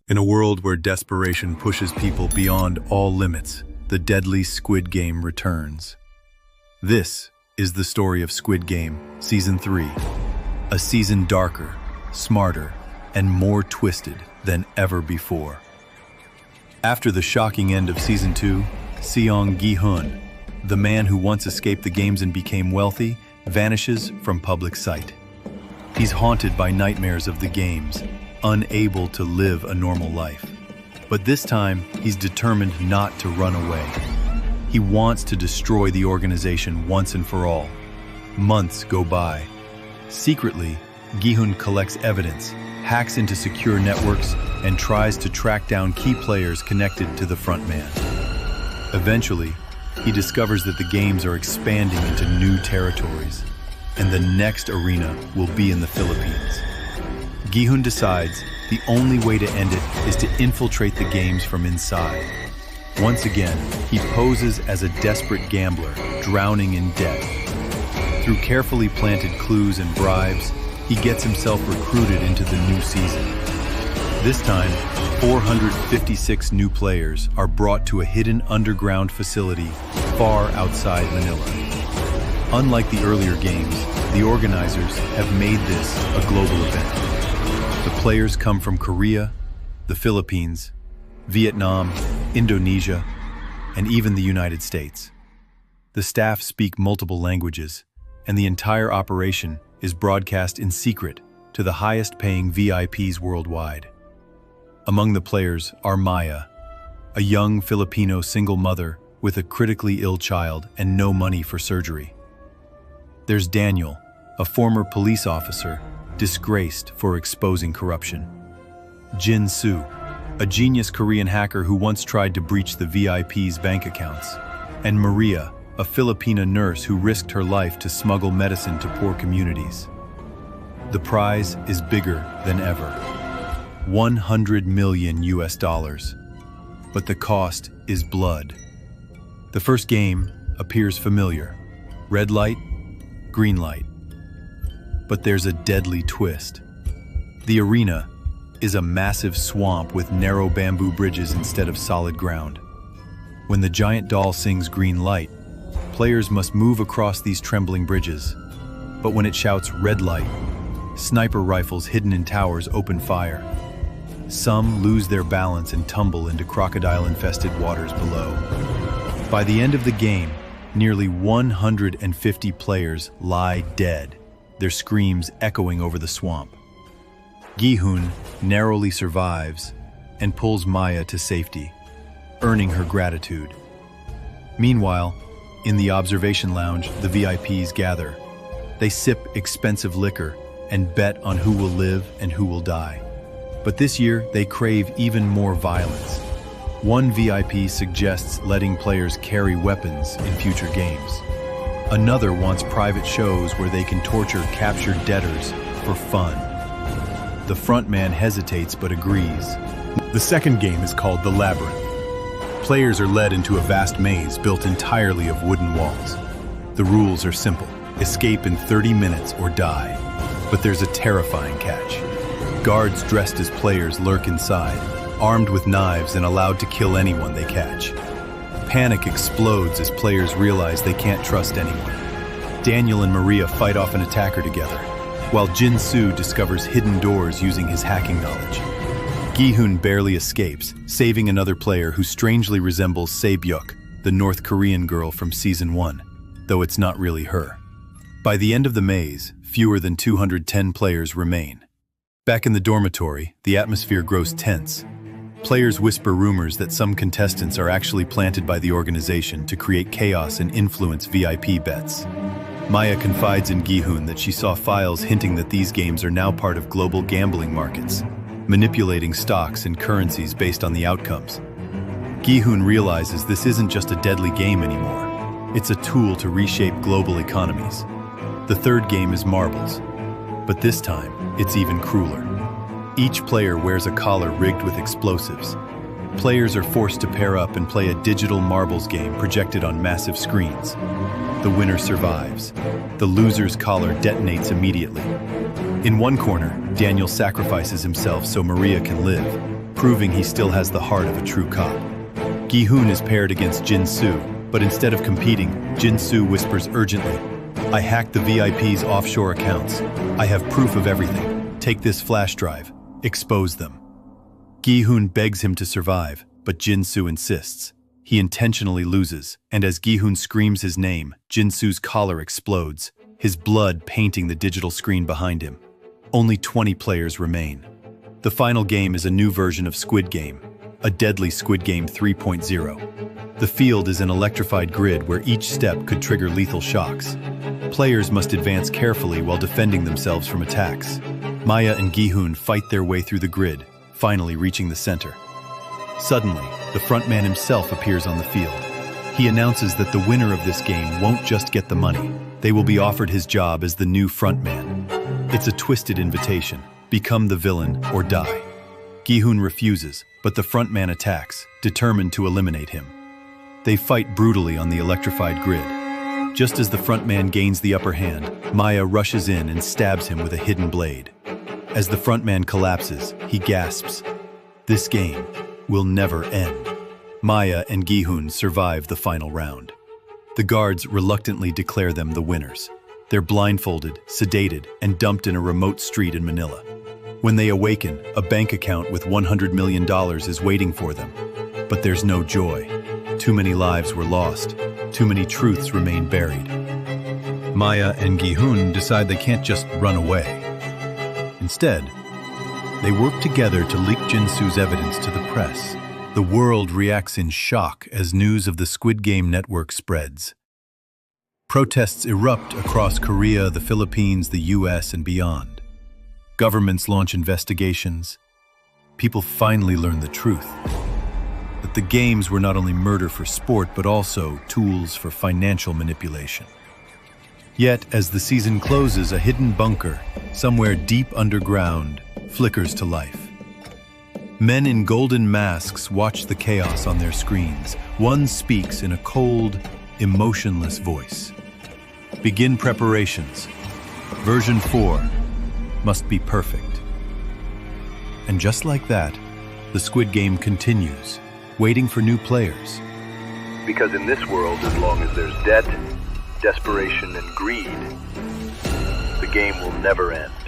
In a world where desperation pushes people beyond all limits, the deadly Squid Game returns. This is the story of Squid Game Season 3, a season darker, smarter, and more twisted than ever before. After the shocking end of Season 2, Seong Gi-hun, the man who once escaped the games and became wealthy, vanishes from public sight. He's haunted by nightmares of the games, unable to live a normal life. But this time, he's determined not to run away. He wants to destroy the organization once and for all. Months go by. Secretly, Gi-hun collects evidence, hacks into secure networks, and tries to track down key players connected to the frontman. Eventually, he discovers that the games are expanding into new territories, and the next arena will be in the Philippines. Gi-hun decides the only way to end it is to infiltrate the games from inside. Once again, he poses as a desperate gambler, drowning in debt. Through carefully planted clues and bribes, he gets himself recruited into the new season. This time, 456 new players are brought to a hidden underground facility far outside Manila. Unlike the earlier games, the organizers have made this a global event. The players come from Korea, the Philippines, Vietnam, Indonesia, and even the United States. The staff speak multiple languages, and the entire operation is broadcast in secret to the highest-paying VIPs worldwide. Among the players are Maya, a young Filipino single mother with a critically ill child and no money for surgery. There's Daniel, a former police officer disgraced for exposing corruption. Jin-Soo, a genius Korean hacker who once tried to breach the VIP's bank accounts. And Maria, a Filipina nurse who risked her life to smuggle medicine to poor communities. The prize is bigger than ever. 100 million US dollars. But the cost is blood. The first game appears familiar. Red light, green light. But there's a deadly twist. The arena is a massive swamp with narrow bamboo bridges instead of solid ground. When the giant doll sings green light, players must move across these trembling bridges. But when it shouts red light, sniper rifles hidden in towers open fire. Some lose their balance and tumble into crocodile-infested waters below. By the end of the game, nearly 150 players lie dead, their screams echoing over the swamp. Gi-hun narrowly survives and pulls Maya to safety, earning her gratitude. Meanwhile, in the observation lounge, the VIPs gather. They sip expensive liquor and bet on who will live and who will die. But this year, they crave even more violence. One VIP suggests letting players carry weapons in future games. Another wants private shows where they can torture captured debtors for fun. The frontman hesitates but agrees. The second game is called The Labyrinth. Players are led into a vast maze built entirely of wooden walls. The rules are simple. Escape in 30 minutes or die. But there's a terrifying catch. Guards dressed as players lurk inside, armed with knives and allowed to kill anyone they catch. Panic explodes as players realize they can't trust anyone. Daniel and Maria fight off an attacker together, while Jin-Soo discovers hidden doors using his hacking knowledge. Gi-hun barely escapes, saving another player who strangely resembles Se-byuk, the North Korean girl from Season 1, though it's not really her. By the end of the maze, fewer than 210 players remain. Back in the dormitory, the atmosphere grows tense. Players whisper rumors that some contestants are actually planted by the organization to create chaos and influence VIP bets. Maya confides in Gi-hun that she saw files hinting that these games are now part of global gambling markets, manipulating stocks and currencies based on the outcomes. Gi-hun realizes this isn't just a deadly game anymore. It's a tool to reshape global economies. The third game is marbles, but this time, it's even crueler. Each player wears a collar rigged with explosives. Players are forced to pair up and play a digital marbles game projected on massive screens. The winner survives. The loser's collar detonates immediately. In one corner, Daniel sacrifices himself so Maria can live. proving he still has the heart of a true cop. Gi-hun is paired against Jin-Soo, but instead of competing, Jin-Soo whispers urgently, "I hacked the VIP's offshore accounts. I have proof of everything. Take this flash drive. Expose them." Gi-hun begs him to survive, but Jin-Soo insists. He intentionally loses, and as Gi-hun screams his name, Jin-Soo's collar explodes, his blood painting the digital screen behind him. Only 20 players remain. The final game is a new version of Squid Game, a deadly Squid Game 3.0. The field is an electrified grid where each step could trigger lethal shocks. Players must advance carefully while defending themselves from attacks. Maya and Gi-hun fight their way through the grid, finally reaching the center. Suddenly, the frontman himself appears on the field. He announces that the winner of this game won't just get the money. They will be offered his job as the new frontman. It's a twisted invitation. Become the villain or die. Gi-hun refuses, but the frontman attacks, determined to eliminate him. They fight brutally on the electrified grid. Just as the frontman gains the upper hand, Maya rushes in and stabs him with a hidden blade. As the frontman collapses, he gasps, "This game will never end." Maya and Gi-hun survive the final round. The guards reluctantly declare them the winners. They're blindfolded, sedated, and dumped in a remote street in Manila. When they awaken, a bank account with $100 million is waiting for them. But there's no joy. Too many lives were lost. Too many truths remain buried. Maya and Gi-hun decide they can't just run away. Instead, they work together to leak Jin-Soo's evidence to the press. The world reacts in shock as news of the Squid Game network spreads. Protests erupt across Korea, the Philippines, the US, and beyond. Governments launch investigations. People finally learn the truth. That the games were not only murder for sport, but also tools for financial manipulation. Yet, as the season closes, a hidden bunker, somewhere deep underground, flickers to life. Men in golden masks watch the chaos on their screens. One speaks in a cold, emotionless voice. Begin preparations. Version 4 must be perfect. And just like that, the Squid Game continues, waiting for new players. Because in this world, as long as there's debt, desperation, and greed, the game will never end.